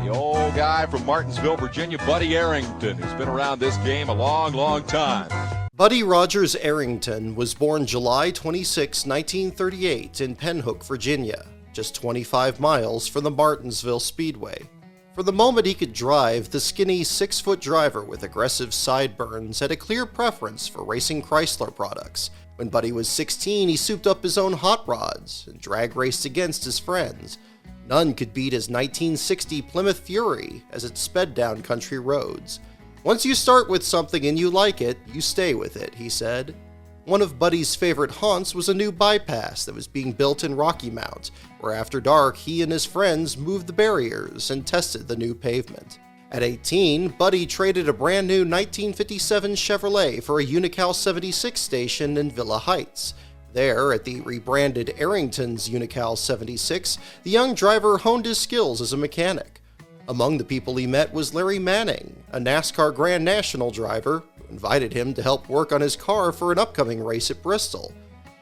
The old guy from Martinsville, Virginia, Buddy Arrington, who's been around this game a long, long time. Buddy Rogers Arrington was born July 26, 1938 in Pinhook, Virginia, just 25 miles from the Martinsville Speedway. From the moment he could drive, the skinny 6-foot driver with aggressive sideburns had a clear preference for racing Chrysler products. When Buddy was 16, he souped up his own hot rods and drag raced against his friends. None could beat his 1960 Plymouth Fury as it sped down country roads. "Once you start with something and you like it, you stay with it," he said. One of Buddy's favorite haunts was a new bypass that was being built in Rocky Mount, where after dark he and his friends moved the barriers and tested the new pavement. At 18, Buddy traded a brand new 1957 Chevrolet for a Unical 76 station in Villa Heights. There, at the rebranded Arrington's Unical 76, the young driver honed his skills as a mechanic. Among the people he met was Larry Manning, a NASCAR Grand National driver, who invited him to help work on his car for an upcoming race at Bristol.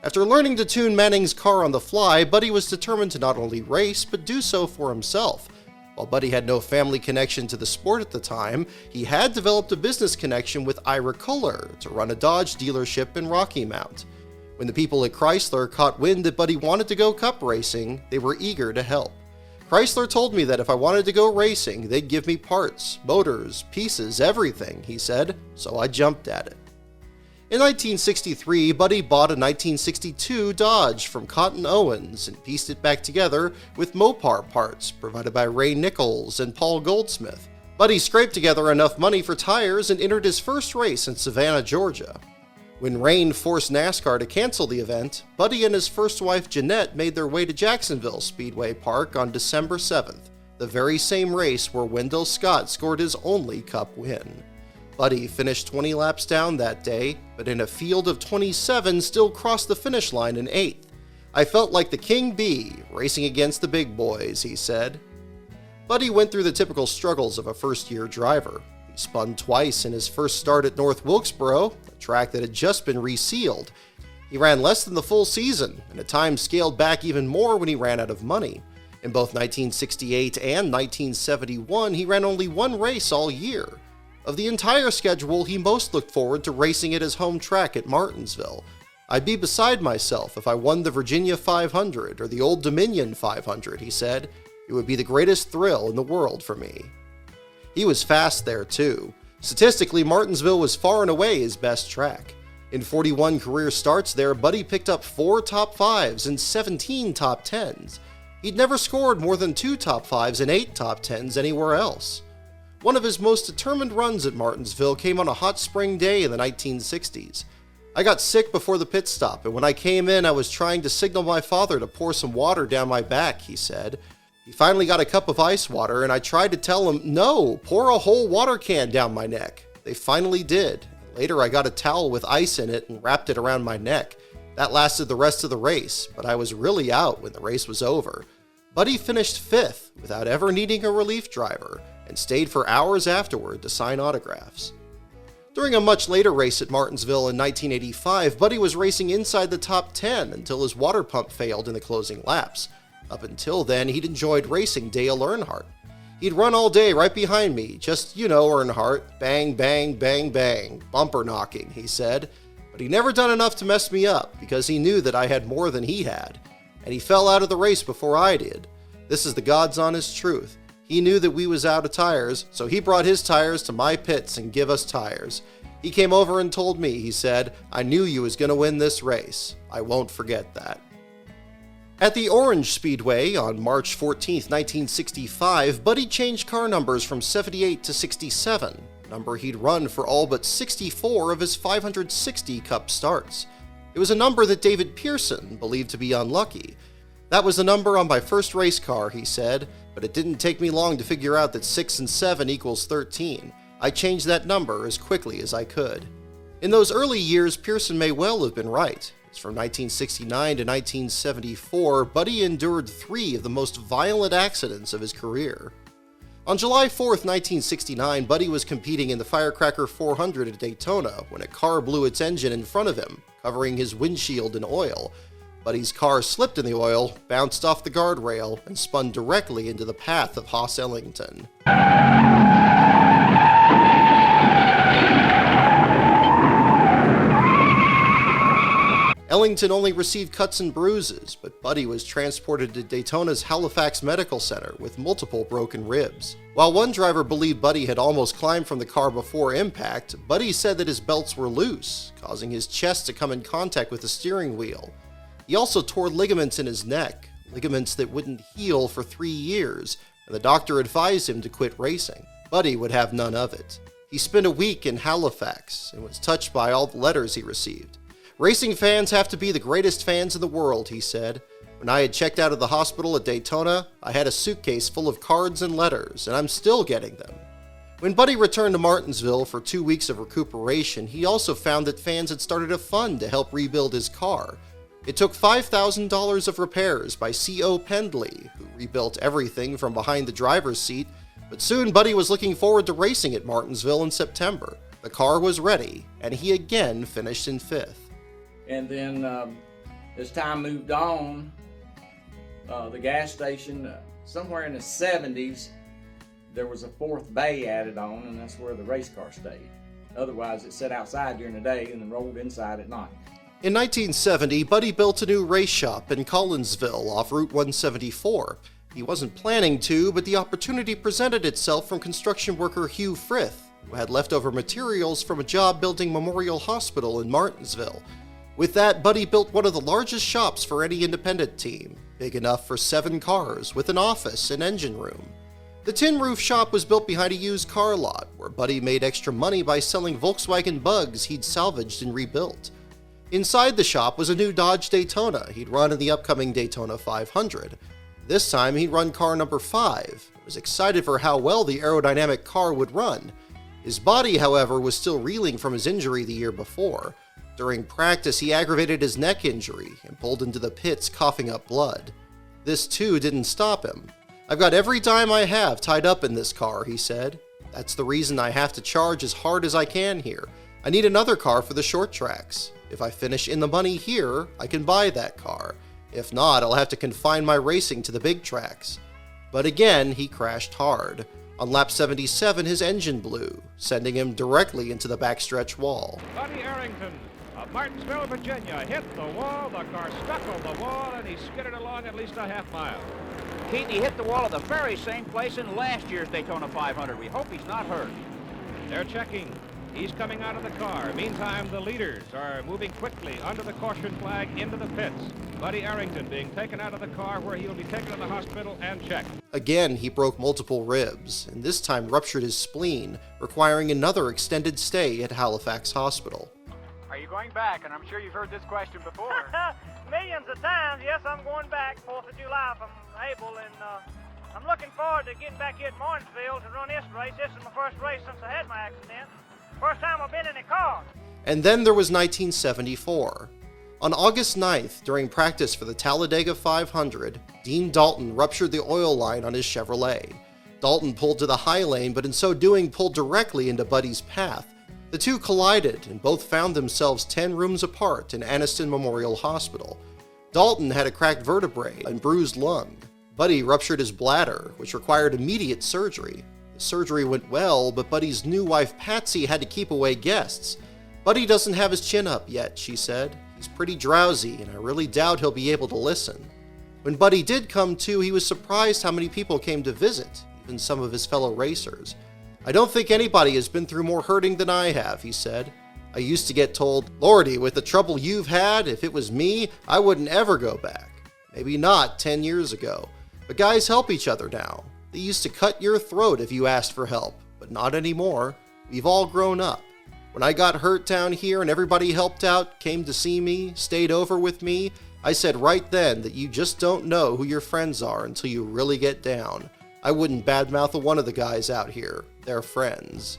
After learning to tune Manning's car on the fly, Buddy was determined to not only race, but do so for himself. While Buddy had no family connection to the sport at the time, he had developed a business connection with Ira Kohler to run a Dodge dealership in Rocky Mount. When the people at Chrysler caught wind that Buddy wanted to go cup racing, they were eager to help. "Chrysler told me that if I wanted to go racing, they'd give me parts, motors, pieces, everything," he said, "so I jumped at it." In 1963, Buddy bought a 1962 Dodge from Cotton Owens and pieced it back together with Mopar parts provided by Ray Nichols and Paul Goldsmith. Buddy scraped together enough money for tires and entered his first race in Savannah, Georgia. When rain forced NASCAR to cancel the event, Buddy and his first wife Jeanette made their way to Jacksonville Speedway Park on December 7th, the very same race where Wendell Scott scored his only Cup win. Buddy finished 20 laps down that day, but in a field of 27 still crossed the finish line in 8th. "I felt like the king bee, racing against the big boys," he said. Buddy went through the typical struggles of a first-year driver. He spun twice in his first start at North Wilkesboro, a track that had just been resealed. He ran less than the full season, and at times scaled back even more when he ran out of money. In both 1968 and 1971, he ran only one race all year. Of the entire schedule, he most looked forward to racing at his home track at Martinsville. "I'd be beside myself if I won the Virginia 500 or the Old Dominion 500, he said. "It would be the greatest thrill in the world for me." He was fast there, too. Statistically, Martinsville was far and away his best track. In 41 career starts there, Buddy picked up 4 top 5s and 17 top 10s. He'd never scored more than 2 top 5s and 8 top 10s anywhere else. One of his most determined runs at Martinsville came on a hot spring day in the 1960s. "I got sick before the pit stop, and when I came in, I was trying to signal my father to pour some water down my back," he said. "He finally got a cup of ice water, and I tried to tell him, 'No, pour a whole water can down my neck.' They finally did. Later, I got a towel with ice in it and wrapped it around my neck. That lasted the rest of the race, but I was really out when the race was over." Buddy finished 5th without ever needing a relief driver and stayed for hours afterward to sign autographs. During a much later race at Martinsville in 1985, Buddy was racing inside the top 10 until his water pump failed in the closing laps. Up until then, he'd enjoyed racing Dale Earnhardt. "He'd run all day right behind me, just, Earnhardt, bang, bang, bang, bang, bumper knocking," he said. "But he never done enough to mess me up because he knew that I had more than he had. And he fell out of the race before I did. This is the God's honest truth. He knew that we was out of tires, so he brought his tires to my pits and give us tires. He came over and told me, he said, 'I knew you was gonna win this race. I won't forget that.'" At the Orange Speedway on March 14, 1965, Buddy changed car numbers from 78 to 67, a number he'd run for all but 64 of his 560 Cup starts. It was a number that David Pearson believed to be unlucky. "That was the number on my first race car," he said, "but it didn't take me long to figure out that 6 and 7 equals 13. I changed that number as quickly as I could." In those early years, Pearson may well have been right. From 1969 to 1974, Buddy endured 3 of the most violent accidents of his career. On July 4, 1969, Buddy was competing in the Firecracker 400 at Daytona when a car blew its engine in front of him, covering his windshield in oil. Buddy's car slipped in the oil, bounced off the guardrail, and spun directly into the path of Haas Ellington. Ellington only received cuts and bruises, but Buddy was transported to Daytona's Halifax Medical Center with multiple broken ribs. While one driver believed Buddy had almost climbed from the car before impact, Buddy said that his belts were loose, causing his chest to come in contact with the steering wheel. He also tore ligaments in his neck, ligaments that wouldn't heal for 3 years, and the doctor advised him to quit racing. Buddy would have none of it. He spent a week in Halifax and was touched by all the letters he received. "Racing fans have to be the greatest fans in the world," he said. "When I had checked out of the hospital at Daytona, I had a suitcase full of cards and letters, and I'm still getting them." When Buddy returned to Martinsville for 2 weeks of recuperation, he also found that fans had started a fund to help rebuild his car. It took $5,000 of repairs by C.O. Pendley, who rebuilt everything from behind the driver's seat, but soon Buddy was looking forward to racing at Martinsville in September. The car was ready, and he again finished in 5th. And then as time moved on, the gas station, somewhere in the 70s, there was a 4th bay added on, and that's where the race car stayed. Otherwise, it sat outside during the day and then rolled inside at night. In 1970, Buddy built a new race shop in Collinsville off Route 174. He wasn't planning to, but the opportunity presented itself from construction worker Hugh Frith, who had leftover materials from a job building Memorial Hospital in Martinsville. With that, Buddy built one of the largest shops for any independent team, big enough for 7 cars, with an office and engine room. The tin roof shop was built behind a used car lot, where Buddy made extra money by selling Volkswagen Bugs he'd salvaged and rebuilt. Inside the shop was a new Dodge Daytona he'd run in the upcoming Daytona 500. This time he'd run car number 5. He was excited for how well the aerodynamic car would run. His body, however, was still reeling from his injury the year before. During practice, he aggravated his neck injury and pulled into the pits coughing up blood. This too didn't stop him. "I've got every dime I have tied up in this car," he said. "That's the reason I have to charge as hard as I can here. I need another car for the short tracks. If I finish in the money here, I can buy that car. If not, I'll have to confine my racing to the big tracks." But again, he crashed hard. On lap 77, his engine blew, sending him directly into the backstretch wall. Buddy Arrington of Martinsville, Virginia, hit the wall, the car stuck on the wall, and he skidded along at least a half mile. Keefe hit the wall at the very same place in last year's Daytona 500. We hope he's not hurt. They're checking. He's coming out of the car. Meantime, the leaders are moving quickly under the caution flag into the pits. Buddy Arrington being taken out of the car, where he'll be taken to the hospital and checked. Again, he broke multiple ribs, and this time ruptured his spleen, requiring another extended stay at Halifax Hospital. Are you going back? And I'm sure you've heard this question before. Millions of times, yes, I'm going back 4th of July if I'm able, and I'm looking forward to getting back here at Martinsville to run this race. This is my first race since I had my accident. First time I've been in a car. And then there was 1974. On August 9th, during practice for the Talladega 500, Dean Dalton ruptured the oil line on his Chevrolet. Dalton pulled to the high lane, but in so doing pulled directly into Buddy's path. The two collided, and both found themselves 10 rooms apart in Anniston Memorial Hospital. Dalton had a cracked vertebrae and bruised lung. Buddy ruptured his bladder, which required immediate surgery. The surgery went well, but Buddy's new wife Patsy had to keep away guests. "Buddy doesn't have his chin up yet," she said. "He's pretty drowsy, and I really doubt he'll be able to listen." When Buddy did come to, he was surprised how many people came to visit, even some of his fellow racers. "I don't think anybody has been through more hurting than I have," he said. "I used to get told, 'Lordy, with the trouble you've had, if it was me, I wouldn't ever go back.' Maybe not 10 years ago. But guys help each other now. They used to cut your throat if you asked for help, but not anymore. We've all grown up. When I got hurt down here and everybody helped out, came to see me, stayed over with me, I said right then that you just don't know who your friends are until you really get down. I wouldn't badmouth one of the guys out here. They're friends."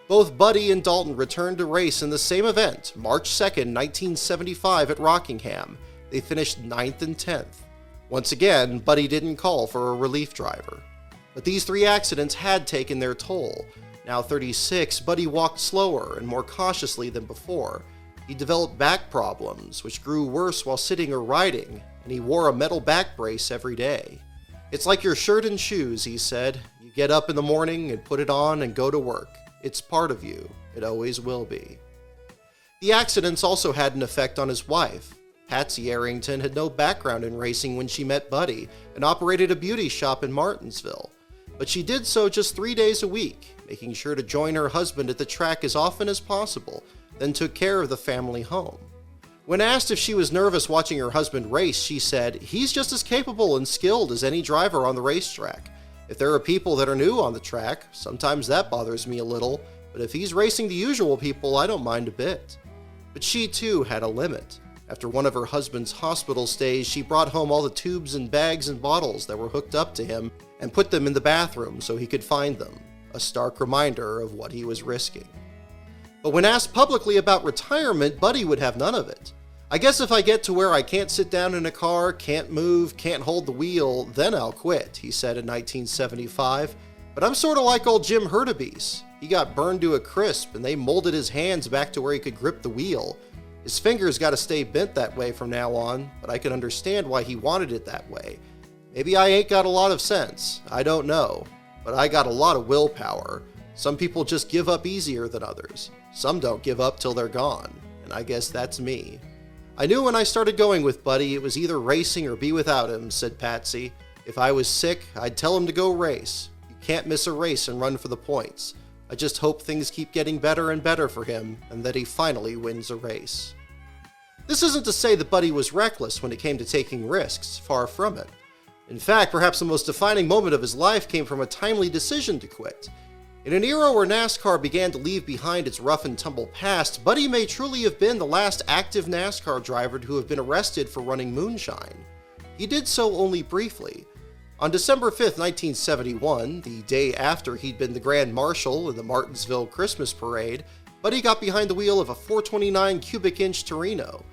Both Buddy and Dalton returned to race in the same event, March 2nd, 1975 at Rockingham. They finished 9th and 10th. Once again, Buddy didn't call for a relief driver. But these 3 accidents had taken their toll. Now 36, Buddy walked slower and more cautiously than before. He developed back problems, which grew worse while sitting or riding, and he wore a metal back brace every day. "It's like your shirt and shoes," he said. "You get up in the morning and put it on and go to work. It's part of you. It always will be." The accidents also had an effect on his wife. Patsy Arrington had no background in racing when she met Buddy and operated a beauty shop in Martinsville, but she did so just 3 days a week, making sure to join her husband at the track as often as possible, then took care of the family home. When asked if she was nervous watching her husband race, she said, "He's just as capable and skilled as any driver on the racetrack. If there are people that are new on the track, sometimes that bothers me a little, but if he's racing the usual people, I don't mind a bit." But she too had a limit. After one of her husband's hospital stays, she brought home all the tubes and bags and bottles that were hooked up to him and put them in the bathroom so he could find them, a stark reminder of what he was risking. But when asked publicly about retirement, Buddy would have none of it. "I guess if I get to where I can't sit down in a car, can't move, can't hold the wheel, then I'll quit," he said in 1975. "But I'm sort of like old Jim Hurtubise. He got burned to a crisp and they molded his hands back to where he could grip the wheel. His fingers got to stay bent that way from now on, but I can understand why he wanted it that way. Maybe I ain't got a lot of sense, I don't know, but I got a lot of willpower. Some people just give up easier than others. Some don't give up till they're gone, and I guess that's me. I knew when I started going with Buddy it was either racing or be without him," said Patsy. "If I was sick, I'd tell him to go race. You can't miss a race and run for the points. I just hope things keep getting better and better for him and that he finally wins a race." This isn't to say that Buddy was reckless when it came to taking risks, far from it. In fact, perhaps the most defining moment of his life came from a timely decision to quit. In an era where NASCAR began to leave behind its rough and tumble past, Buddy may truly have been the last active NASCAR driver to have been arrested for running moonshine. He did so only briefly. On December 5, 1971, the day after he'd been the Grand Marshal in the Martinsville Christmas Parade, Buddy got behind the wheel of a 429 cubic inch Torino.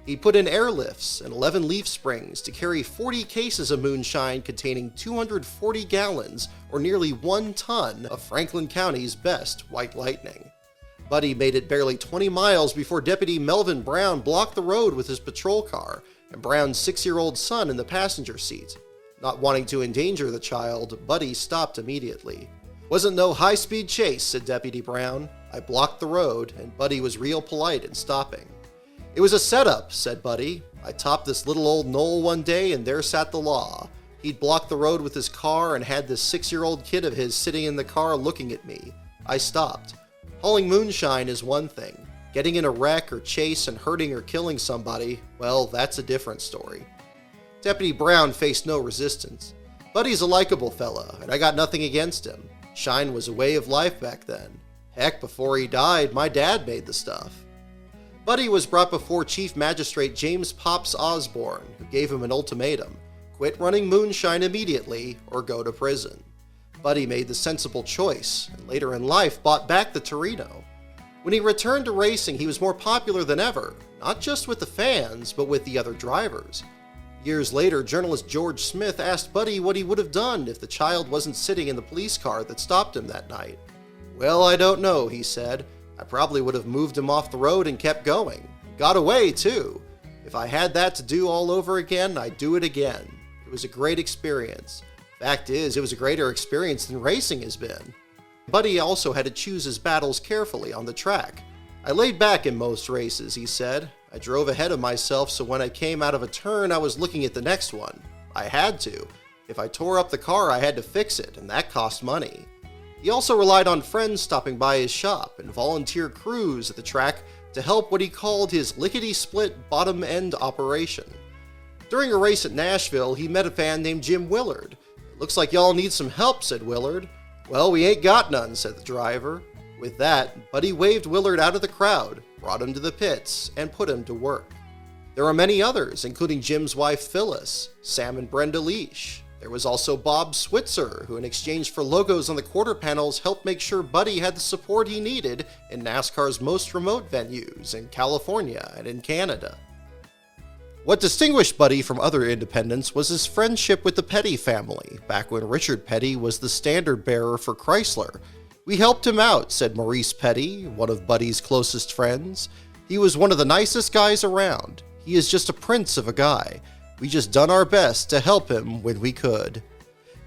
He put in airlifts and 11 leaf springs to carry 40 cases of moonshine containing 240 gallons, or nearly 1 ton, of Franklin County's best White Lightning. Buddy made it barely 20 miles before Deputy Melvin Brown blocked the road with his patrol car, and Brown's 6-year-old son in the passenger seat. Not wanting to endanger the child, Buddy stopped immediately. "Wasn't no high-speed chase," said Deputy Brown. "I blocked the road, and Buddy was real polite in stopping." "It was a setup," said Buddy. "I topped this little old knoll one day, and there sat the law. He'd blocked the road with his car and had this 6-year-old kid of his sitting in the car looking at me. I stopped. Hauling moonshine is one thing. Getting in a wreck or chase and hurting or killing somebody, well, that's a different story." Deputy Brown faced no resistance. "Buddy's a likable fella, and I got nothing against him. Shine was a way of life back then. Heck, before he died, my dad made the stuff." Buddy was brought before Chief Magistrate James Pops Osborne, who gave him an ultimatum: quit running moonshine immediately or go to prison. Buddy made the sensible choice, and later in life bought back the Torino. When he returned to racing, he was more popular than ever, not just with the fans, but with the other drivers. Years later, journalist George Smith asked Buddy what he would have done if the child wasn't sitting in the police car that stopped him that night. "Well, I don't know," he said. "I probably would have moved him off the road and kept going. Got away, too. If I had that to do all over again, I'd do it again. It was a great experience. Fact is, it was a greater experience than racing has been." Buddy also had to choose his battles carefully on the track. "I laid back in most races," he said. "I drove ahead of myself, so when I came out of a turn, I was looking at the next one. I had to. If I tore up the car, I had to fix it, and that cost money." He also relied on friends stopping by his shop and volunteer crews at the track to help what he called his lickety-split bottom-end operation. During a race at Nashville, he met a fan named Jim Willard. "Looks like y'all need some help," said Willard. "Well, we ain't got none," said the driver. With that, Buddy waved Willard out of the crowd, brought him to the pits, and put him to work. There were many others, including Jim's wife Phyllis, Sam and Brenda Leash. There was also Bob Switzer, who in exchange for logos on the quarter panels helped make sure Buddy had the support he needed in NASCAR's most remote venues in California and in Canada. What distinguished Buddy from other independents was his friendship with the Petty family, back when Richard Petty was the standard bearer for Chrysler. "We helped him out," said Maurice Petty, one of Buddy's closest friends. He was one of the nicest guys around. He is just a prince of a guy. We just done our best to help him when we could."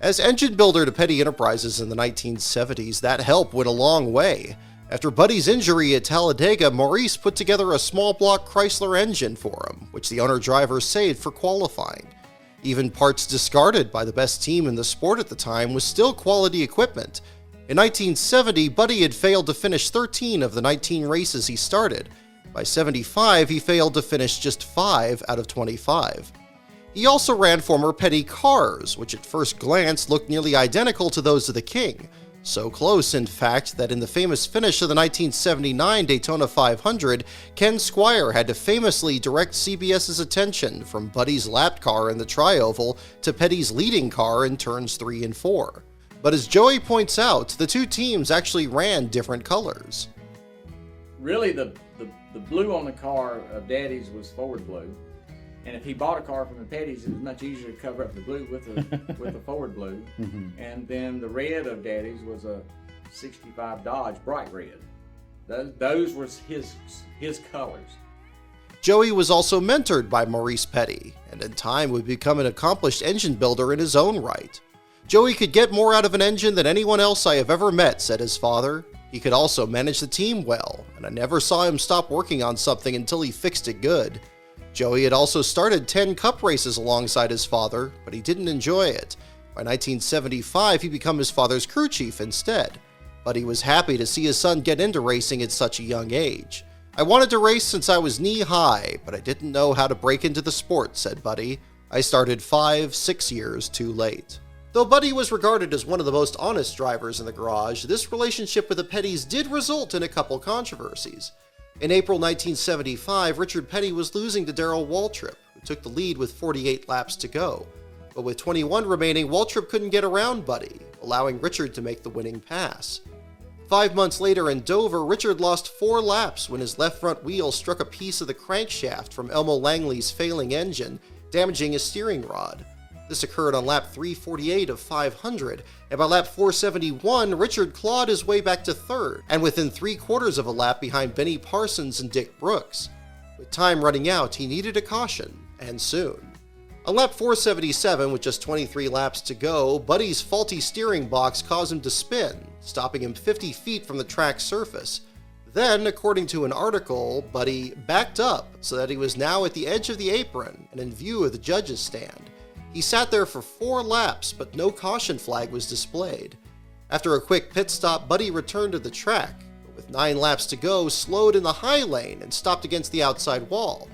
As engine builder to Petty Enterprises in the 1970s, that help went a long way. After Buddy's injury at Talladega, Maurice put together a small block Chrysler engine for him, which the owner-driver saved for qualifying. Even parts discarded by the best team in the sport at the time was still quality equipment. In 1970, Buddy had failed to finish 13 of the 19 races he started. By 75, he failed to finish just 5 out of 25. He also ran former Petty cars, which at first glance looked nearly identical to those of the King. So close, in fact, that in the famous finish of the 1979 Daytona 500, Ken Squire had to famously direct CBS's attention from Buddy's lapped car in the Tri-Oval to Petty's leading car in turns 3 and 4. But as Joey points out, the two teams actually ran different colors. Really, the blue on the car of Daddy's was forward blue. And if he bought a car from the Petty's, it was much easier to cover up the blue with the forward blue. And then the red of Daddy's was a 65 Dodge bright red. Those were his colors. Joey was also mentored by Maurice Petty, and in time would become an accomplished engine builder in his own right. "Joey could get more out of an engine than anyone else I have ever met," said his father. "He could also manage the team well, and I never saw him stop working on something until he fixed it good." Joey had also started 10 cup races alongside his father, but he didn't enjoy it. By 1975, he became his father's crew chief instead. But he was happy to see his son get into racing at such a young age. "I wanted to race since I was knee-high, but I didn't know how to break into the sport," said Buddy. "I started 5-6 years too late." Though Buddy was regarded as one of the most honest drivers in the garage, this relationship with the Pettys did result in a couple controversies. In April 1975, Richard Petty was losing to Darrell Waltrip, who took the lead with 48 laps to go. But with 21 remaining, Waltrip couldn't get around Buddy, allowing Richard to make the winning pass. 5 months later in Dover, Richard lost 4 laps when his left front wheel struck a piece of the crankshaft from Elmo Langley's failing engine, damaging his steering rod. This occurred on lap 348 of 500, and by lap 471, Richard clawed his way back to third, and within 3/4 of a lap behind Benny Parsons and Dick Brooks. With time running out, he needed a caution, and soon. On lap 477, with just 23 laps to go, Buddy's faulty steering box caused him to spin, stopping him 50 feet from the track's surface. Then, according to an article, Buddy backed up so that he was now at the edge of the apron and in view of the judges' stand. He sat there for 4 laps, but no caution flag was displayed. After a quick pit stop, Buddy returned to the track, but with 9 laps to go, slowed in the high lane and stopped against the outside wall.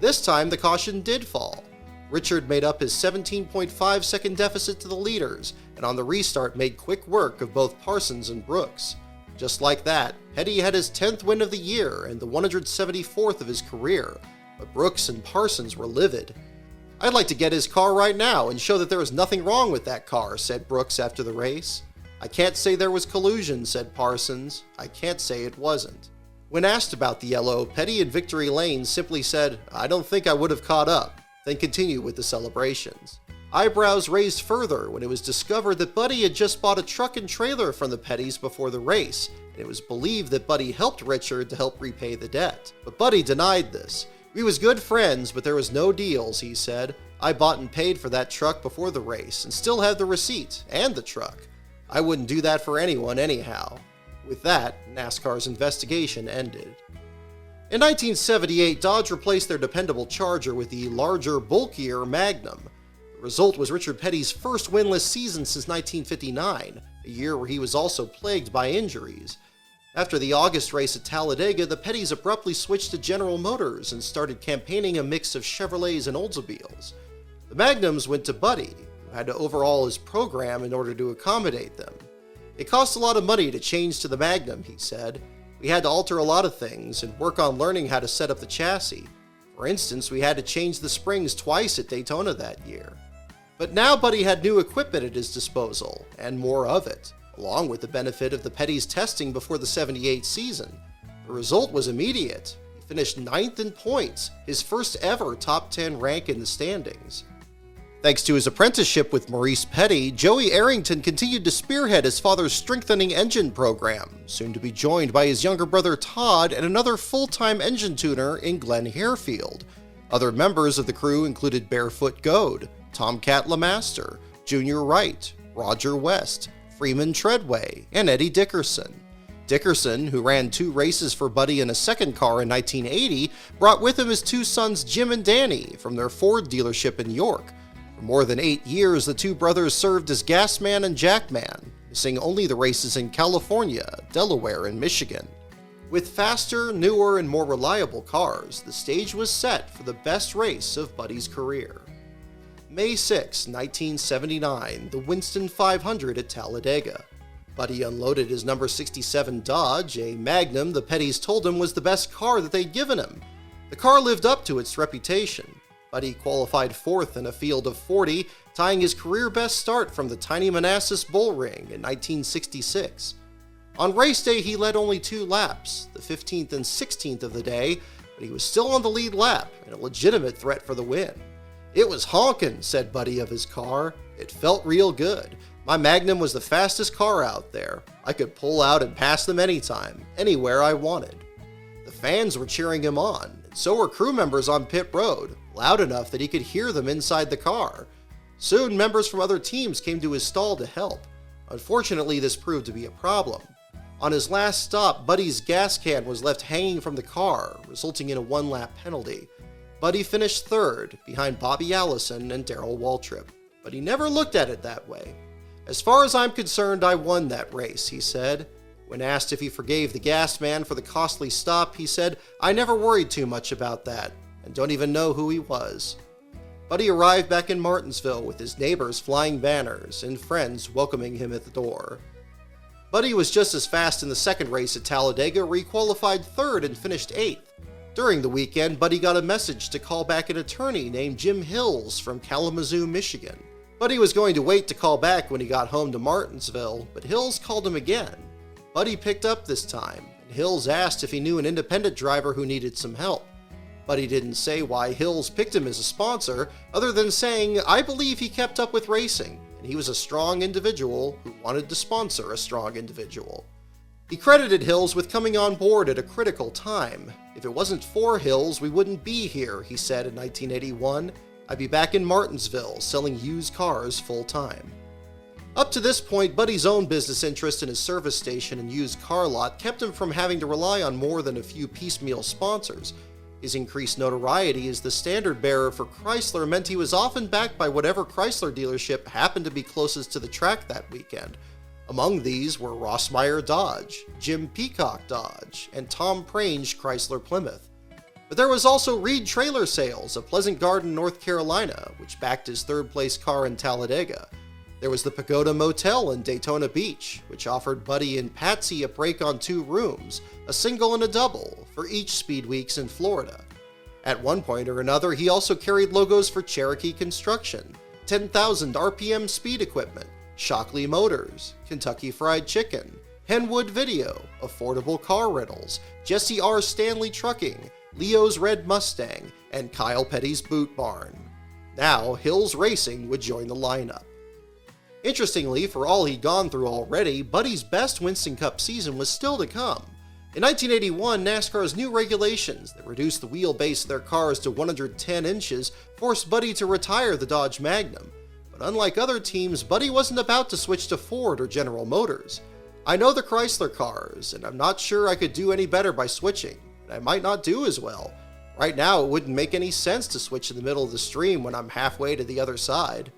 This time, the caution did fall. Richard made up his 17.5-second deficit to the leaders, and on the restart made quick work of both Parsons and Brooks. Just like that, Petty had his 10th win of the year and the 174th of his career, but Brooks and Parsons were livid. "I'd like to get his car right now and show that there was nothing wrong with that car," said Brooks after the race. "I can't say there was collusion," said Parsons. "I can't say it wasn't." When asked about the yellow, Petty in Victory Lane simply said, "I don't think I would have caught up," then continued with the celebrations. Eyebrows raised further when it was discovered that Buddy had just bought a truck and trailer from the Pettys before the race, and it was believed that Buddy helped Richard to help repay the debt. But Buddy denied this. "We was good friends, but there was no deals," he said. "I bought and paid for that truck before the race and still have the receipt and the truck. I wouldn't do that for anyone anyhow." With that, NASCAR's investigation ended. In 1978, Dodge replaced their dependable Charger with the larger, bulkier Magnum. The result was Richard Petty's first winless season since 1959, a year where he was also plagued by injuries. After the August race at Talladega, the Pettys abruptly switched to General Motors and started campaigning a mix of Chevrolets and Oldsmobiles. The Magnums went to Buddy, who had to overhaul his program in order to accommodate them. "It cost a lot of money to change to the Magnum," he said. "We had to alter a lot of things and work on learning how to set up the chassis. For instance, we had to change the springs twice at Daytona that year." But now Buddy had new equipment at his disposal, and more of it, along with the benefit of the Pettys testing before the '78 season. The result was immediate. He finished 9th in points, his first ever top 10 rank in the standings. Thanks to his apprenticeship with Maurice Petty, Joey Arrington continued to spearhead his father's strengthening engine program, soon to be joined by his younger brother Todd and another full-time engine tuner in Glenn Harefield. Other members of the crew included Barefoot Goad, Tomcat LeMaster, Junior Wright, Roger West, Freeman Treadway, and Eddie Dickerson. Dickerson, who ran 2 races for Buddy in a second car in 1980, brought with him his 2 sons Jim and Danny from their Ford dealership in York. For more than 8 years, the 2 brothers served as gasman and jackman, missing only the races in California, Delaware, and Michigan. With faster, newer, and more reliable cars, the stage was set for the best race of Buddy's career. May 6, 1979, the Winston 500 at Talladega. Buddy unloaded his number 67 Dodge, a Magnum the Pettys told him was the best car that they'd given him. The car lived up to its reputation. Buddy qualified 4th in a field of 40, tying his career best start from the tiny Manassas Bull Ring in 1966. On race day, he led only 2 laps, the 15th and 16th of the day, but he was still on the lead lap and a legitimate threat for the win. "It was honkin'," said Buddy of his car. "It felt real good. My Magnum was the fastest car out there. I could pull out and pass them anytime, anywhere I wanted." The fans were cheering him on, and so were crew members on pit road, loud enough that he could hear them inside the car. Soon, members from other teams came to his stall to help. Unfortunately, this proved to be a problem. On his last stop, Buddy's gas can was left hanging from the car, resulting in a 1-lap penalty. Buddy finished 3rd, behind Bobby Allison and Darrell Waltrip, but he never looked at it that way. "As far as I'm concerned, I won that race," he said. When asked if he forgave the gas man for the costly stop, he said, "I never worried too much about that, and don't even know who he was." Buddy arrived back in Martinsville with his neighbors flying banners and friends welcoming him at the door. Buddy was just as fast in the second race at Talladega, where he qualified 3rd and finished 8th. During the weekend, Buddy got a message to call back an attorney named Jim Hills from Kalamazoo, Michigan. Buddy was going to wait to call back when he got home to Martinsville, but Hills called him again. Buddy picked up this time, and Hills asked if he knew an independent driver who needed some help. Buddy didn't say why Hills picked him as a sponsor, other than saying, "I believe he kept up with racing, and he was a strong individual who wanted to sponsor a strong individual." He credited Hills with coming on board at a critical time. "If it wasn't for Hills, we wouldn't be here," he said in 1981. "I'd be back in Martinsville selling used cars full-time." Up to this point, Buddy's own business interest in his service station and used car lot kept him from having to rely on more than a few piecemeal sponsors. His increased notoriety as the standard bearer for Chrysler meant he was often backed by whatever Chrysler dealership happened to be closest to the track that weekend. Among these were Rossmeyer Dodge, Jim Peacock Dodge, and Tom Prange Chrysler Plymouth. But there was also Reed Trailer Sales of Pleasant Garden, North Carolina, which backed his 3rd-place car in Talladega. There was the Pagoda Motel in Daytona Beach, which offered Buddy and Patsy a break on 2 rooms, a single and a double, for each speed weeks in Florida. At one point or another, he also carried logos for Cherokee Construction, 10,000 RPM Speed Equipment, Shockley Motors, Kentucky Fried Chicken, Henwood Video, Affordable Car Rentals, Jesse R. Stanley Trucking, Leo's Red Mustang, and Kyle Petty's Boot Barn. Now, Hills Racing would join the lineup. Interestingly, for all he'd gone through already, Buddy's best Winston Cup season was still to come. In 1981, NASCAR's new regulations that reduced the wheelbase of their cars to 110 inches forced Buddy to retire the Dodge Magnum. But unlike other teams, Buddy wasn't about to switch to Ford or General Motors. "I know the Chrysler cars, and I'm not sure I could do any better by switching, and I might not do as well. Right now, it wouldn't make any sense to switch in the middle of the stream when I'm halfway to the other side."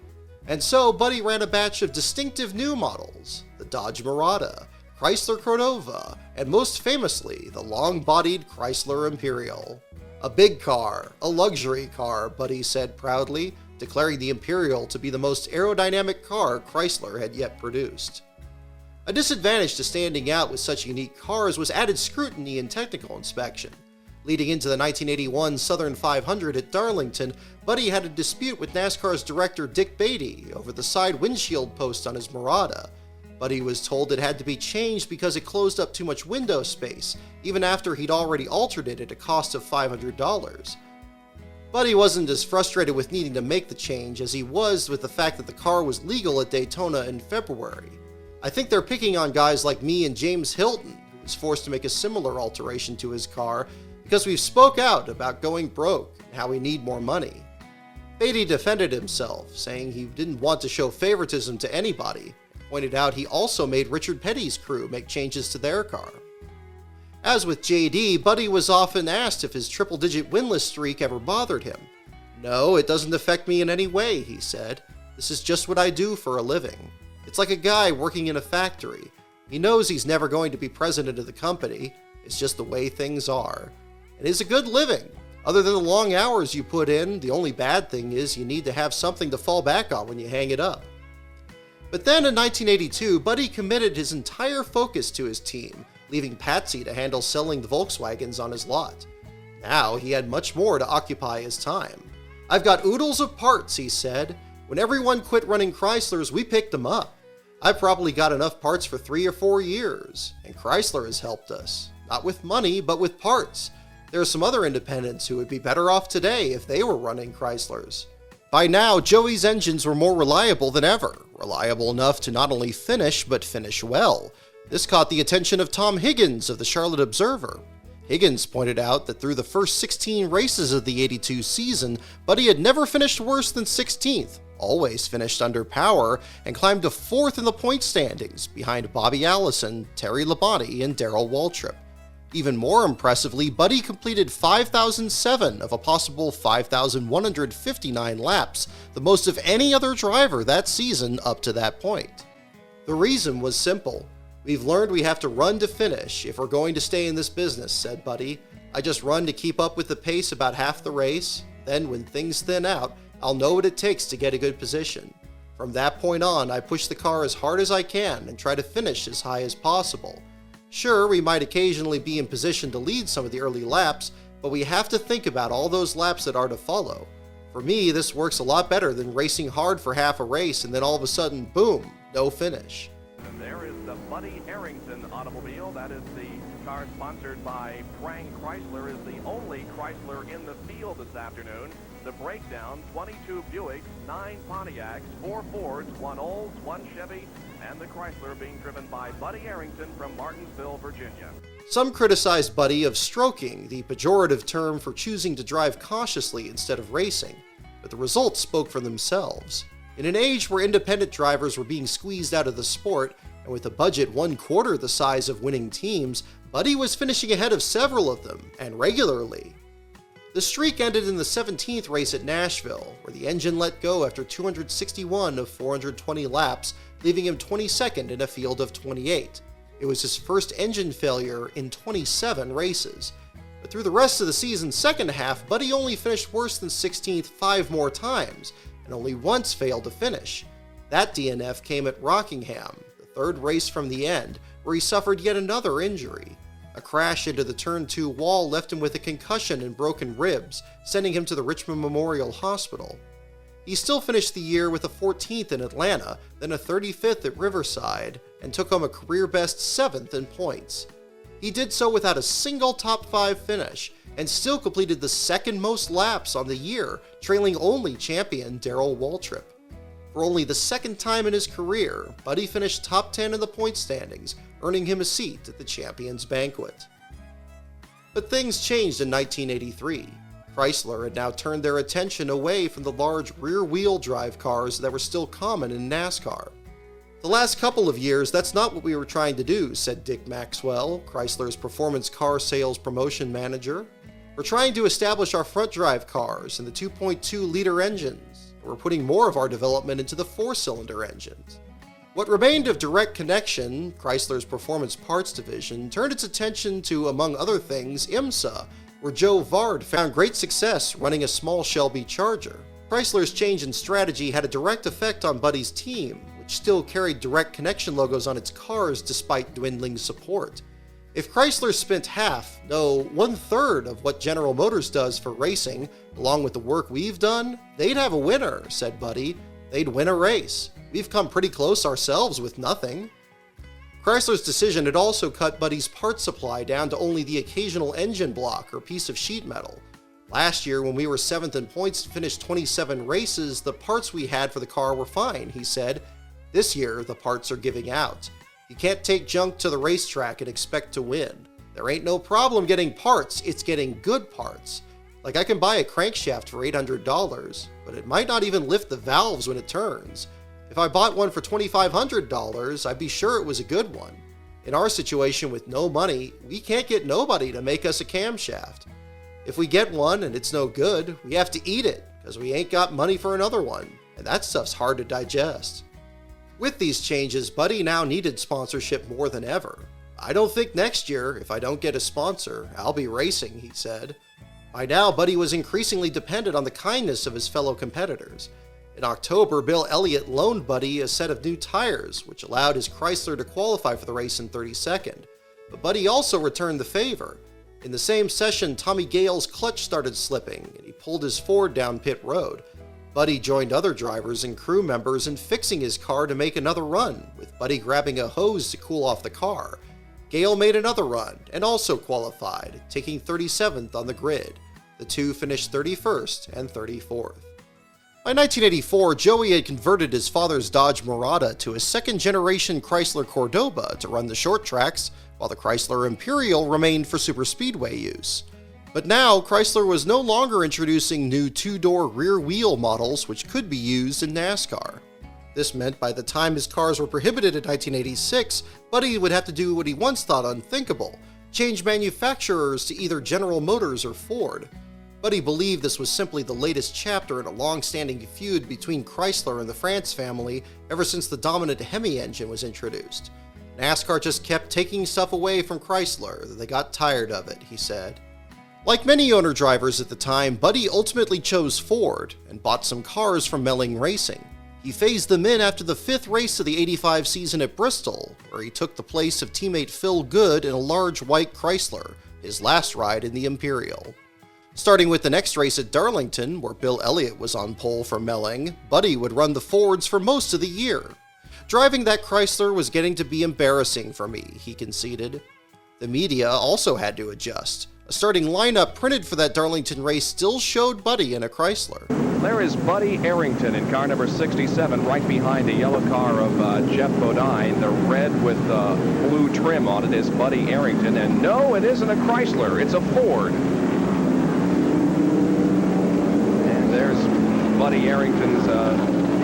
And so, Buddy ran a batch of distinctive new models, the Dodge Mirada, Chrysler Cordova, and most famously, the long-bodied Chrysler Imperial. "A big car, a luxury car," Buddy said proudly, declaring the Imperial to be the most aerodynamic car Chrysler had yet produced. A disadvantage to standing out with such unique cars was added scrutiny and technical inspection. Leading into the 1981 Southern 500 at Darlington, Buddy had a dispute with NASCAR's director Dick Beatty over the side windshield post on his Mirada. Buddy was told it had to be changed because it closed up too much window space, even after he'd already altered it at a cost of $500. Buddy wasn't as frustrated with needing to make the change as he was with the fact that the car was legal at Daytona in February. I think they're picking on guys like me and James Hilton, who was forced to make a similar alteration to his car because we spoke out about going broke and how we need more money. Beatty defended himself, saying he didn't want to show favoritism to anybody, and pointed out he also made Richard Petty's crew make changes to their car. As with JD, Buddy was often asked if his triple-digit winless streak ever bothered him. "No, it doesn't affect me in any way," he said. "This is just what I do for a living. It's like a guy working in a factory. He knows he's never going to be president of the company. It's just the way things are. It is a good living. Other than the long hours you put in, the only bad thing is you need to have something to fall back on when you hang it up." But then in 1982, Buddy committed his entire focus to his team, leaving Patsy to handle selling the Volkswagens on his lot. Now he had much more to occupy his time. "I've got oodles of parts," he said. "When everyone quit running Chryslers, we picked them up. I probably got enough parts for 3 or 4 years, and Chrysler has helped us. Not with money, but with parts. There are some other independents who would be better off today if they were running Chryslers." By now, Joey's engines were more reliable than ever, reliable enough to not only finish, but finish well. This caught the attention of Tom Higgins of the Charlotte Observer. Higgins pointed out that through the first 16 races of the '82 season, Buddy had never finished worse than 16th, always finished under power, and climbed to 4th in the point standings, behind Bobby Allison, Terry Labonte, and Darrell Waltrip. Even more impressively, Buddy completed 5,007 of a possible 5,159 laps, the most of any other driver that season up to that point. The reason was simple. "We've learned we have to run to finish if we're going to stay in this business," said Buddy. "I just run to keep up with the pace about half the race. Then when things thin out, I'll know what it takes to get a good position. From that point on, I push the car as hard as I can and try to finish as high as possible. Sure, we might occasionally be in position to lead some of the early laps, but we have to think about all those laps that are to follow. For me, this works a lot better than racing hard for half a race and then all of a sudden, boom, no finish." And there is the Buddy Arrington automobile. That is the car sponsored by Bryan Chrysler, is the only Chrysler in the field this afternoon. The breakdown, 22 Buicks, 9 Pontiacs, 4 Fords, 1 Olds, 1 Chevy, and the Chrysler being driven by Buddy Arrington from Martinsville, Virginia. Some criticized Buddy of stroking, the pejorative term for choosing to drive cautiously instead of racing, but the results spoke for themselves. In an age where independent drivers were being squeezed out of the sport, and with a budget 1/4 the size of winning teams, Buddy was finishing ahead of several of them, and regularly. The streak ended in the 17th race at Nashville, where the engine let go after 261 of 420 laps, leaving him 22nd in a field of 28. It was his first engine failure in 27 races. But through the rest of the season's second half, Buddy only finished worse than 16th 5 more times, and only once failed to finish. That DNF came at Rockingham, the 3rd race from the end, where he suffered yet another injury. A crash into the Turn 2 wall left him with a concussion and broken ribs, sending him to the Richmond Memorial Hospital. He still finished the year with a 14th in Atlanta, then a 35th at Riverside, and took home a career-best 7th in points. He did so without a single top 5 finish, and still completed the second most laps on the year, trailing only champion Darrell Waltrip. For only the second time in his career, Buddy finished top 10 in the point standings, earning him a seat at the Champions Banquet. But things changed in 1983. Chrysler had now turned their attention away from the large rear-wheel drive cars that were still common in NASCAR. "The last couple of years, that's not what we were trying to do," said Dick Maxwell, Chrysler's performance car sales promotion manager. "We're trying to establish our front-drive cars and the 2.2-liter engines. We're putting more of our development into the 4-cylinder engines." What remained of Direct Connection, Chrysler's performance parts division, turned its attention to, among other things, IMSA, where Joe Vard found great success running a small Shelby Charger. Chrysler's change in strategy had a direct effect on Buddy's team, which still carried Direct Connection logos on its cars despite dwindling support. If Chrysler spent half, no, 1/3 of what General Motors does for racing, along with the work we've done, they'd have a winner, said Buddy. They'd win a race. We've come pretty close ourselves with nothing. Chrysler's decision had also cut Buddy's parts supply down to only the occasional engine block or piece of sheet metal. Last year, when we were 7th in points and finished 27 races, the parts we had for the car were fine, he said. This year, the parts are giving out. You can't take junk to the racetrack and expect to win. There ain't no problem getting parts, it's getting good parts. Like I can buy a crankshaft for $800, but it might not even lift the valves when it turns. If I bought one for $2,500, I'd be sure it was a good one. In our situation with no money, we can't get nobody to make us a camshaft. If we get one and it's no good, we have to eat it because we ain't got money for another one, and that stuff's hard to digest. With these changes, Buddy now needed sponsorship more than ever. I don't think next year, if I don't get a sponsor, I'll be racing, he said. By now, Buddy was increasingly dependent on the kindness of his fellow competitors. In October, Bill Elliott loaned Buddy a set of new tires, which allowed his Chrysler to qualify for the race in 32nd. But Buddy also returned the favor. In the same session, Tommy Gale's clutch started slipping, and he pulled his Ford down pit road. Buddy joined other drivers and crew members in fixing his car to make another run, with Buddy grabbing a hose to cool off the car. Gale made another run, and also qualified, taking 37th on the grid. The two finished 31st and 34th. By 1984, Joey had converted his father's Dodge Mirada to a second-generation Chrysler Cordoba to run the short tracks, while the Chrysler Imperial remained for superspeedway use. But now, Chrysler was no longer introducing new two-door rear-wheel models which could be used in NASCAR. This meant by the time his cars were prohibited in 1986, Buddy would have to do what he once thought unthinkable, change manufacturers to either General Motors or Ford. Buddy believed this was simply the latest chapter in a long-standing feud between Chrysler and the France family ever since the dominant Hemi engine was introduced. NASCAR just kept taking stuff away from Chrysler. They got tired of it, he said. Like many owner-drivers at the time, Buddy ultimately chose Ford and bought some cars from Melling Racing. He phased them in after the 5th race of the '85 season at Bristol, where he took the place of teammate Phil Good in a large white Chrysler, his last ride in the Imperial. Starting with the next race at Darlington, where Bill Elliott was on pole for Melling, Buddy would run the Fords for most of the year. Driving that Chrysler was getting to be embarrassing for me, he conceded. The media also had to adjust. A starting lineup printed for that Darlington race still showed Buddy in a Chrysler. There is Buddy Arrington in car number 67, right behind the yellow car of Jeff Bodine. The red with blue trim on it is Buddy Arrington. And no, it isn't a Chrysler, it's a Ford. And there's Buddy Arrington's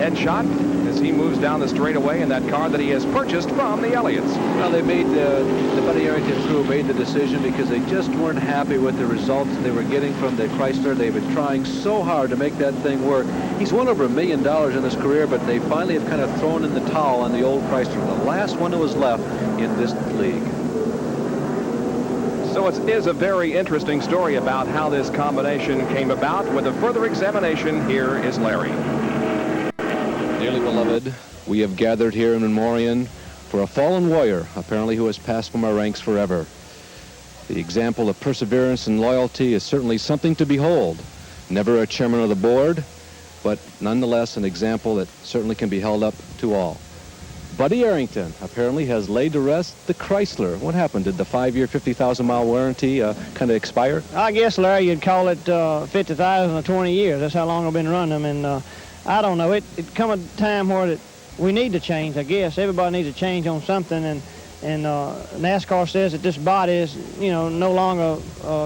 headshot as he moves down the straightaway in that car that he has purchased from the Elliots. Well, they made the Buddy Arrington crew made the decision because they just weren't happy with the results they were getting from the Chrysler. They've been trying so hard to make that thing work. He's won over $1 million in his career, but they finally have kind of thrown in the towel on the old Chrysler, the last one that was left in this league. So it is a very interesting story about how this combination came about. With a further examination, here is Larry. Dearly beloved, we have gathered here in memoriam for a fallen warrior, apparently who has passed from our ranks forever. The example of perseverance and loyalty is certainly something to behold. Never a chairman of the board, but nonetheless an example that certainly can be held up to all. Buddy Arrington apparently has laid to rest the Chrysler. What happened? Did the 5-year, 50,000-mile warranty kind of expire? I guess, Larry, you'd call it 50,000 or 20 years. That's how long I've been running them, and I don't know. It come a time where we need to change, I guess. Everybody needs to change on something, and NASCAR says that this body is, no longer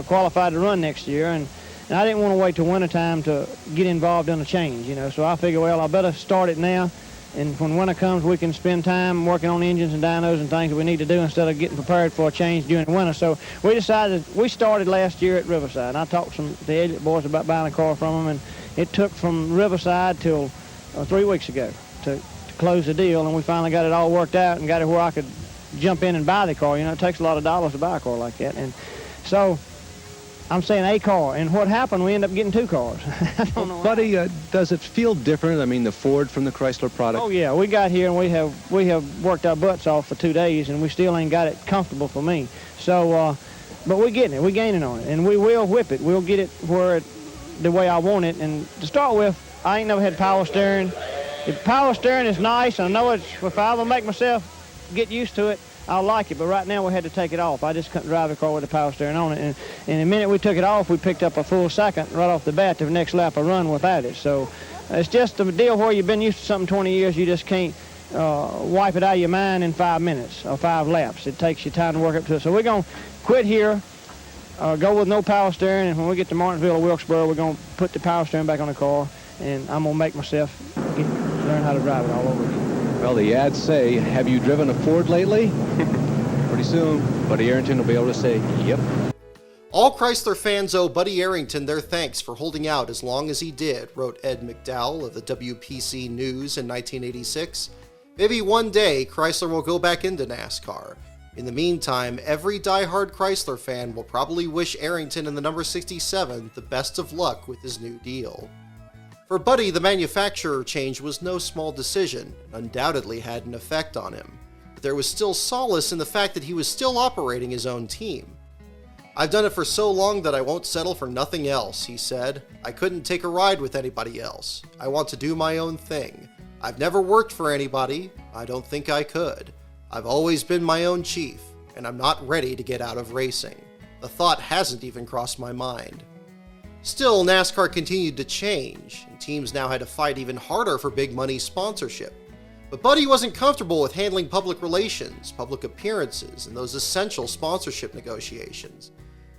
qualified to run next year, and I didn't want to wait till wintertime to get involved in a change, So I figured, well, I better start it now, and when winter comes, we can spend time working on engines and dynos and things that we need to do instead of getting prepared for a change during the winter. So we started last year at Riverside, and I talked to the Elliott boys about buying a car from them, and it took from Riverside till 3 weeks ago to close the deal, and we finally got it all worked out and got it where I could jump in and buy the car. It takes a lot of dollars to buy a car like that. And so I'm saying a car, and what happened, we end up getting 2 cars. I don't know. Buddy, does it feel different? I mean, the Ford from the Chrysler product? Oh, yeah. We got here, and we have worked our butts off for 2 days, and we still ain't got it comfortable for me. So, but we're getting it. We're gaining on it, and we will whip it. We'll get it the way I want it. And to start with, I ain't never had power steering. The power steering is nice. I know if I ever make myself get used to it, I like it, but right now we had to take it off. I just couldn't drive the car with the power steering on it. And the minute we took it off, we picked up a full second right off the bat to the next lap of run without it. So it's just a deal where you've been used to something 20 years, you just can't wipe it out of your mind in 5 minutes or 5 laps. It takes you time to work up to it. So we're going to quit here, go with no power steering, and when we get to Martinsville or Wilkesboro, we're going to put the power steering back on the car, and I'm going to make myself learn how to drive it all over again. Well, the ads say, have you driven a Ford lately? Pretty soon, Buddy Arrington will be able to say, yep. All Chrysler fans owe Buddy Arrington their thanks for holding out as long as he did, wrote Ed McDowell of the WPC News in 1986. Maybe one day Chrysler will go back into NASCAR. In the meantime, every diehard Chrysler fan will probably wish Arrington in the number 67 the best of luck with his new deal. For Buddy, the manufacturer change was no small decision, and undoubtedly had an effect on him. But there was still solace in the fact that he was still operating his own team. "I've done it for so long that I won't settle for nothing else," he said. "I couldn't take a ride with anybody else. I want to do my own thing. I've never worked for anybody. I don't think I could. I've always been my own chief, and I'm not ready to get out of racing. The thought hasn't even crossed my mind." Still, NASCAR continued to change, and teams now had to fight even harder for big money sponsorship. But Buddy wasn't comfortable with handling public relations, public appearances, and those essential sponsorship negotiations.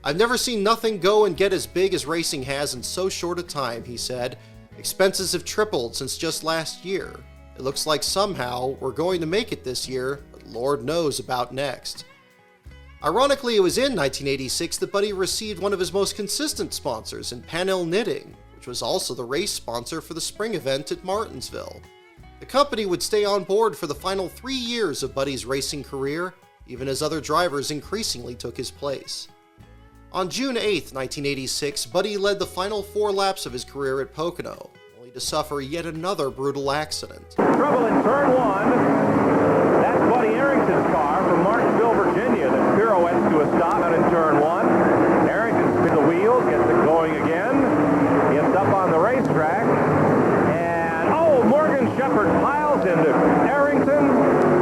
"I've never seen nothing go and get as big as racing has in so short a time," he said. "Expenses have tripled since just last year. It looks like somehow we're going to make it this year, but Lord knows about next." Ironically, it was in 1986 that Buddy received one of his most consistent sponsors in Panel Knitting, which was also the race sponsor for the spring event at Martinsville. The company would stay on board for the final 3 years of Buddy's racing career, even as other drivers increasingly took his place. On June 8, 1986, Buddy led the final 4 laps of his career at Pocono, only to suffer yet another brutal accident. Trouble in turn 1. That's Buddy Arrington's car from Martinsville, Virginia, that pirouettes to a stop out in turn 1. Arrington spins the wheels, gets it going again, gets up on the racetrack, and Morgan Shepherd piles into Arrington.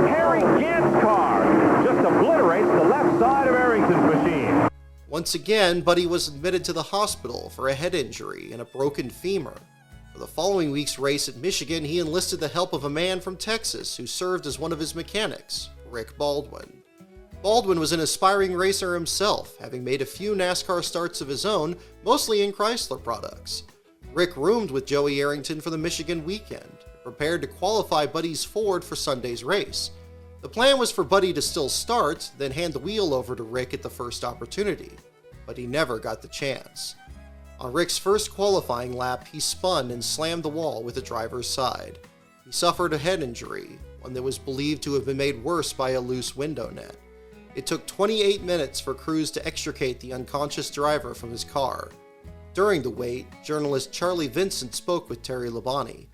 Harry Gant's car just obliterates the left side of Arrington's machine. Once again, Buddy was admitted to the hospital for a head injury and a broken femur. For the following week's race at Michigan, he enlisted the help of a man from Texas who served as one of his mechanics, Rick Baldwin. Baldwin was an aspiring racer himself, having made a few NASCAR starts of his own, mostly in Chrysler products. Rick roomed with Joey Arrington for the Michigan weekend, prepared to qualify Buddy's Ford for Sunday's race. The plan was for Buddy to still start, then hand the wheel over to Rick at the first opportunity, but he never got the chance. On Rick's first qualifying lap, he spun and slammed the wall with the driver's side. He suffered a head injury, one that was believed to have been made worse by a loose window net. It took 28 minutes for crews to extricate the unconscious driver from his car. During the wait, journalist Charlie Vincent spoke with Terry Labonte.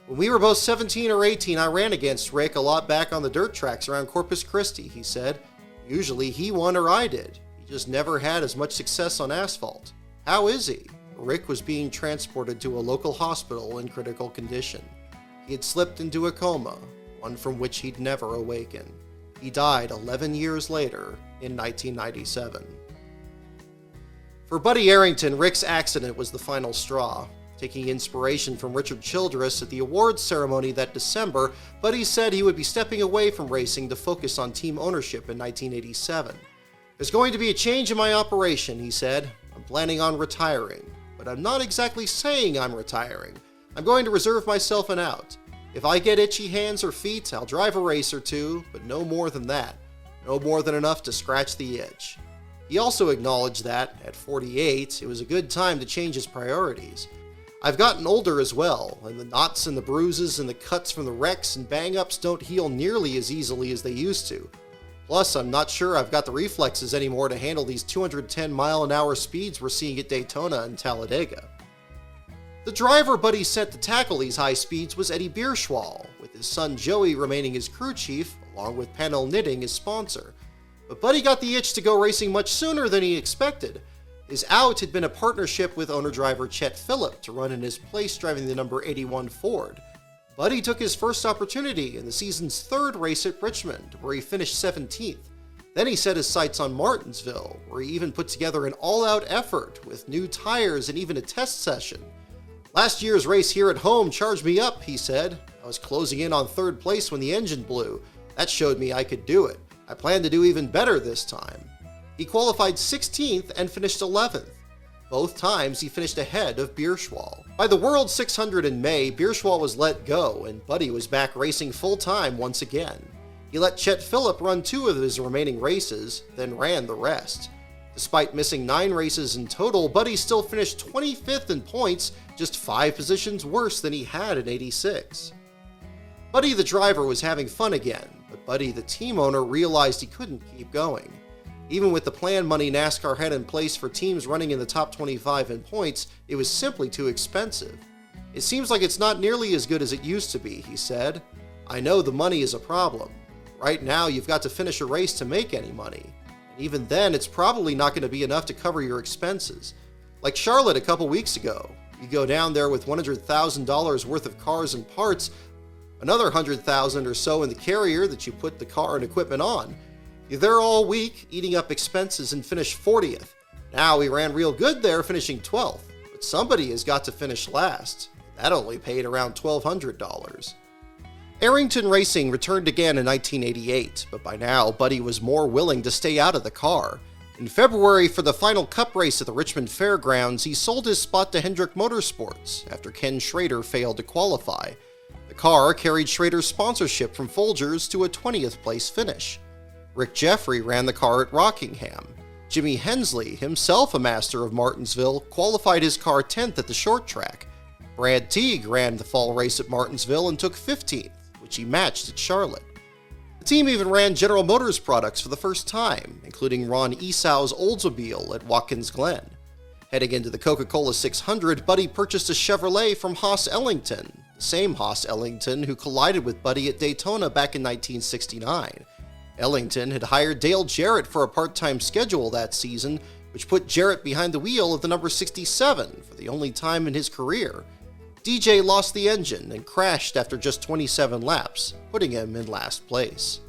"When we were both 17 or 18, I ran against Rick a lot back on the dirt tracks around Corpus Christi," he said. "Usually he won or I did. He just never had as much success on asphalt. How is he?" Rick was being transported to a local hospital in critical condition. He had slipped into a coma, one from which he'd never awaken. He died 11 years later in 1997. For Buddy Arrington, Rick's accident was the final straw. Taking inspiration from Richard Childress at the awards ceremony that December, Buddy said he would be stepping away from racing to focus on team ownership in 1987. "There's going to be a change in my operation," he said. "I'm planning on retiring, but I'm not exactly saying I'm retiring. I'm going to reserve myself an out. If I get itchy hands or feet, I'll drive a race or two, but no more than that. No more than enough to scratch the itch." He also acknowledged that, at 48, it was a good time to change his priorities. "I've gotten older as well, and the knots and the bruises and the cuts from the wrecks and bang-ups don't heal nearly as easily as they used to. Plus, I'm not sure I've got the reflexes anymore to handle these 210-mile-an-hour speeds we're seeing at Daytona and Talladega." The driver Buddy sent to tackle these high speeds was Eddie Bierschwal, with his son Joey remaining his crew chief, along with Panel Knitting his sponsor. But Buddy got the itch to go racing much sooner than he expected. His out had been a partnership with owner-driver Chet Phillip to run in his place driving the number 81 Ford. Buddy took his first opportunity in the season's third race at Richmond, where he finished 17th. Then he set his sights on Martinsville, where he even put together an all-out effort with new tires and even a test session. "Last year's race here at home charged me up," he said. "I was closing in on third place when the engine blew. That showed me I could do it. I plan to do even better this time." He qualified 16th and finished 11th. Both times he finished ahead of Bierschwal. By the World 600 in May, Bierschwal was let go and Buddy was back racing full-time once again. He let Chet Phillip run 2 of his remaining races, then ran the rest. Despite missing 9 races in total, Buddy still finished 25th in points, just 5 positions worse than he had in '86. Buddy the driver was having fun again, but Buddy the team owner realized he couldn't keep going. Even with the plan money NASCAR had in place for teams running in the top 25 in points, it was simply too expensive. "It seems like it's not nearly as good as it used to be," he said. "I know the money is a problem. Right now, you've got to finish a race to make any money. And even then, it's probably not going to be enough to cover your expenses. Like Charlotte a couple weeks ago. You go down there with $100,000 worth of cars and parts, another $100,000 or so in the carrier that you put the car and equipment on. You're there all week, eating up expenses, and finish 40th. Now, we ran real good there, finishing 12th. But somebody has got to finish last. That only paid around $1,200. Arrington Racing returned again in 1988, but by now, Buddy was more willing to stay out of the car. In February, for the final Cup race at the Richmond Fairgrounds, he sold his spot to Hendrick Motorsports after Ken Schrader failed to qualify. The car carried Schrader's sponsorship from Folgers to a 20th place finish. Rick Jeffrey ran the car at Rockingham. Jimmy Hensley, himself a master of Martinsville, qualified his car 10th at the short track. Brad Teague ran the fall race at Martinsville and took 15th, which he matched at Charlotte. The team even ran General Motors products for the first time, including Ron Esau's Oldsmobile at Watkins Glen. Heading into the Coca-Cola 600, Buddy purchased a Chevrolet from Haas Ellington, the same Haas Ellington who collided with Buddy at Daytona back in 1969. Ellington had hired Dale Jarrett for a part-time schedule that season, which put Jarrett behind the wheel of the number 67 for the only time in his career. DJ lost the engine and crashed after just 27 laps, putting him in last place.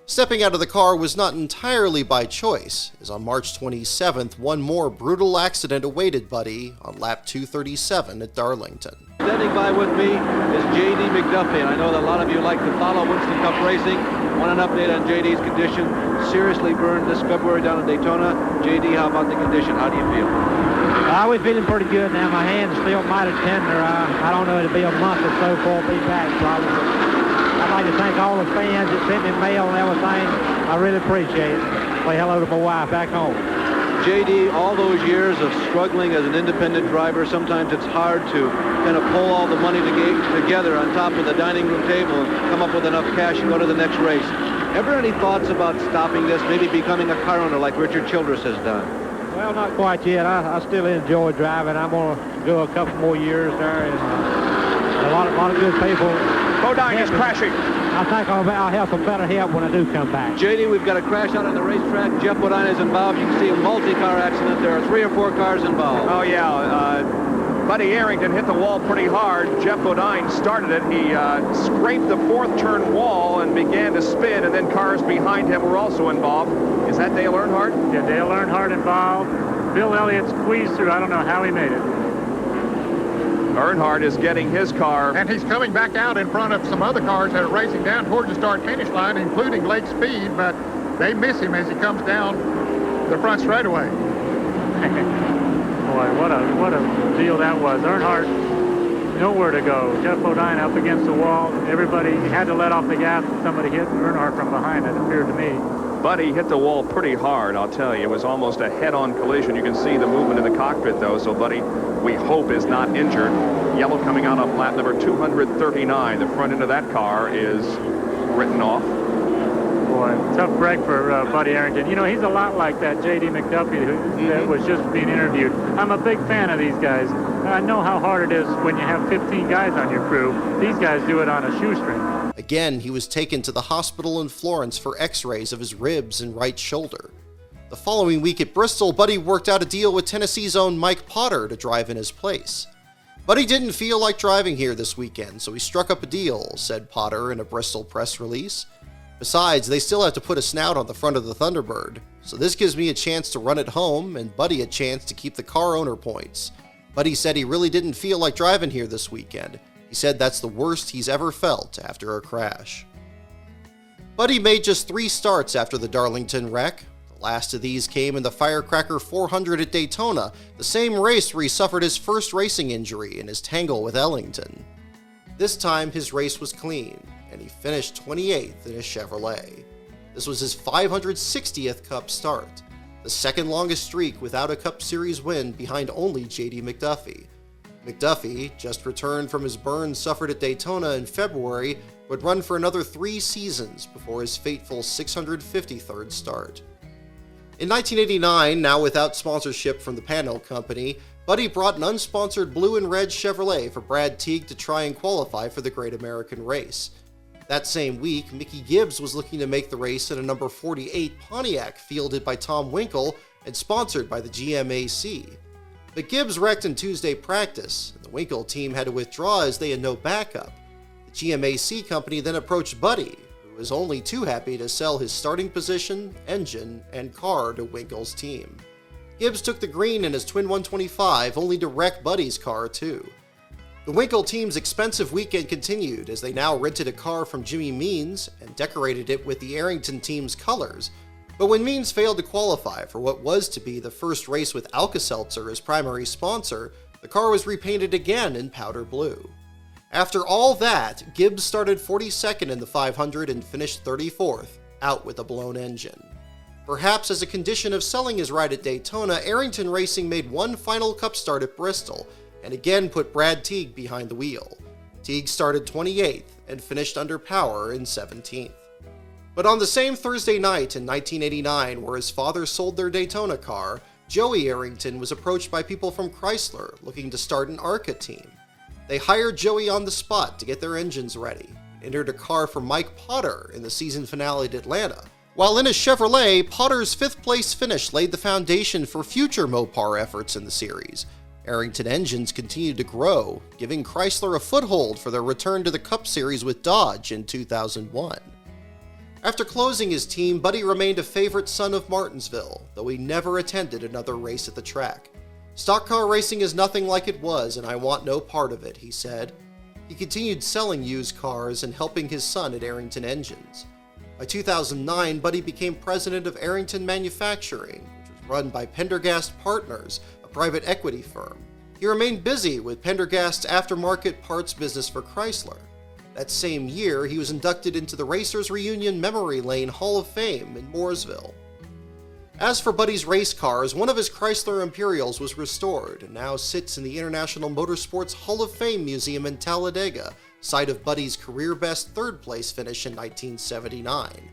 Stepping out of the car was not entirely by choice, as on March 27th, one more brutal accident awaited Buddy on lap 237 at Darlington. Standing by with me is J.D. McDuffie, and I know that a lot of you like to follow Winston Cup racing. Want an update on J.D.'s condition? Seriously burned this February down in Daytona. J.D., how about the condition? How do you feel? I was feeling pretty good now. My hand's still mighty tender. I don't know, it'll be a month or so before I'll be back probably. I'd like to thank all the fans that sent me mail and everything. I really appreciate it. Say hello to my wife back home. J.D., all those years of struggling as an independent driver, sometimes it's hard to kind of pull all the money together on top of the dining room table and come up with enough cash and go to the next race. Ever any thoughts about stopping this, maybe becoming a car owner like Richard Childress has done? Well, not quite yet. I still enjoy driving. I'm going to go a couple more years there, and a lot of good people. Bodine is crashing. I think I'll have some better help when I do come back. J.D., we've got a crash out on the racetrack. Jeff Bodine is involved. You can see a multi-car accident. There are 3 or 4 cars involved. Oh, yeah. Buddy Arrington hit the wall pretty hard. Jeff Bodine started it. He scraped the 4th turn wall and began to spin, and then cars behind him were also involved. Is that Dale Earnhardt? Yeah, Dale Earnhardt involved. Bill Elliott squeezed through. I don't know how he made it. Earnhardt is getting his car. And he's coming back out in front of some other cars that are racing down towards the start-finish line, including Lake Speed, but they miss him as he comes down the front straightaway. Boy, what a deal that was. Earnhardt, nowhere to go. Jeff Bodine up against the wall. Everybody had to let off the gas, and somebody hit Earnhardt from behind, it appeared to me. Buddy hit the wall pretty hard, I'll tell you. It was almost a head-on collision. You can see the movement in the cockpit, though, so Buddy, we hope, is not injured. Yellow coming out on lap number 239. The front end of that car is written off. Boy, tough break for Buddy Arrington. You know, he's a lot like that J.D. McDuffie that was just being interviewed. I'm a big fan of these guys. I know how hard it is when you have 15 guys on your crew. These guys do it on a shoestring. Again, he was taken to the hospital in Florence for x-rays of his ribs and right shoulder. The following week at Bristol, Buddy worked out a deal with Tennessee's own Mike Potter to drive in his place. Buddy didn't feel like driving here this weekend, so he struck up a deal, said Potter in a Bristol press release. Besides, they still have to put a snout on the front of the Thunderbird, so this gives me a chance to run it home and Buddy a chance to keep the car owner points. Buddy said he really didn't feel like driving here this weekend. He said that's the worst he's ever felt after a crash. Buddy made just 3 starts after the Darlington wreck. The last of these came in the Firecracker 400 at Daytona, the same race where he suffered his first racing injury in his tangle with Ellington. This time his race was clean, and he finished 28th in his Chevrolet. This was his 560th Cup start, the second longest streak without a Cup Series win behind only J.D. McDuffie. McDuffie, just returned from his burn suffered at Daytona in February, would run for another 3 seasons before his fateful 653rd start. In 1989, now without sponsorship from the Panel Company, Buddy brought an unsponsored blue and red Chevrolet for Brad Teague to try and qualify for the Great American Race. That same week, Mickey Gibbs was looking to make the race in a number 48 Pontiac fielded by Tom Winkle and sponsored by the GMAC. But Gibbs wrecked in Tuesday practice, and the Winkle team had to withdraw as they had no backup. The GMAC company then approached Buddy, who was only too happy to sell his starting position, engine, and car to Winkle's team. Gibbs took the green in his Twin 125, only to wreck Buddy's car too. The Winkle team's expensive weekend continued as they now rented a car from Jimmy Means and decorated it with the Arrington team's colors. But when Means failed to qualify for what was to be the first race with Alka-Seltzer as primary sponsor, the car was repainted again in powder blue. After all that, Gibbs started 42nd in the 500 and finished 34th, out with a blown engine. Perhaps as a condition of selling his ride at Daytona, Arrington Racing made one final Cup start at Bristol, and again put Brad Teague behind the wheel. Teague started 28th and finished under power in 17th. But on the same Thursday night in 1989 where his father sold their Daytona car, Joey Arrington was approached by people from Chrysler looking to start an ARCA team. They hired Joey on the spot to get their engines ready, and entered a car for Mike Potter in the season finale at Atlanta. While in his Chevrolet, Potter's 5th place finish laid the foundation for future Mopar efforts in the series. Arrington engines continued to grow, giving Chrysler a foothold for their return to the Cup Series with Dodge in 2001. After closing his team, Buddy remained a favorite son of Martinsville, though he never attended another race at the track. "Stock car racing is nothing like it was, and I want no part of it," he said. He continued selling used cars and helping his son at Arrington Engines. By 2009, Buddy became president of Arrington Manufacturing, which was run by Pendergast Partners, a private equity firm. He remained busy with Pendergast's aftermarket parts business for Chrysler. That same year, he was inducted into the Racers Reunion Memory Lane Hall of Fame in Mooresville. As for Buddy's race cars, one of his Chrysler Imperials was restored and now sits in the International Motorsports Hall of Fame Museum in Talladega, site of Buddy's career-best 3rd-place finish in 1979.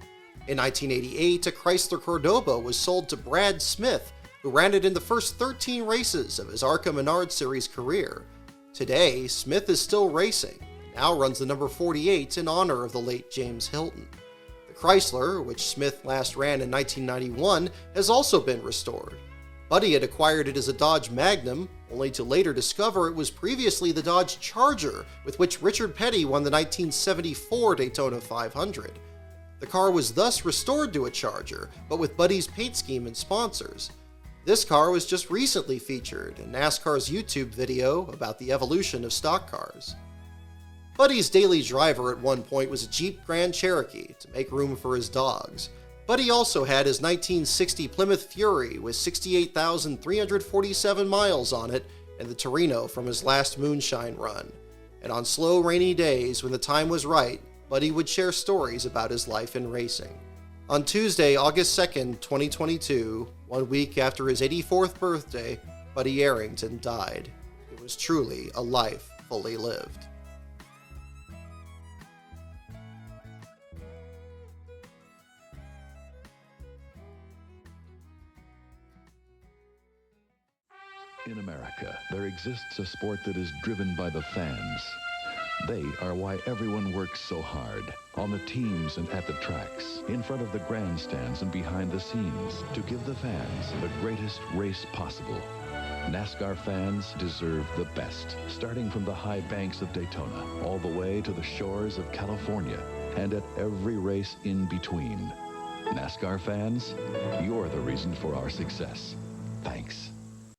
In 1988, a Chrysler Cordoba was sold to Brad Smith, who ran it in the first 13 races of his ARCA Menard Series career. Today, Smith is still racing, and now runs the number 48 in honor of the late James Hilton. The Chrysler, which Smith last ran in 1991, has also been restored. Buddy had acquired it as a Dodge Magnum, only to later discover it was previously the Dodge Charger, with which Richard Petty won the 1974 Daytona 500. The car was thus restored to a Charger, but with Buddy's paint scheme and sponsors. This car was just recently featured in NASCAR's YouTube video about the evolution of stock cars. Buddy's daily driver at one point was a Jeep Grand Cherokee to make room for his dogs. Buddy also had his 1960 Plymouth Fury with 68,347 miles on it and the Torino from his last moonshine run. And on slow, rainy days, when the time was right, Buddy would share stories about his life in racing. On Tuesday, August 2nd, 2022, 1 week after his 84th birthday, Buddy Arrington died. It was truly a life fully lived. In America, there exists a sport that is driven by the fans. They are why everyone works so hard, on the teams and at the tracks, in front of the grandstands and behind the scenes, to give the fans the greatest race possible. NASCAR fans deserve the best, starting from the high banks of Daytona, all the way to the shores of California, and at every race in between. NASCAR fans, you're the reason for our success. Thanks.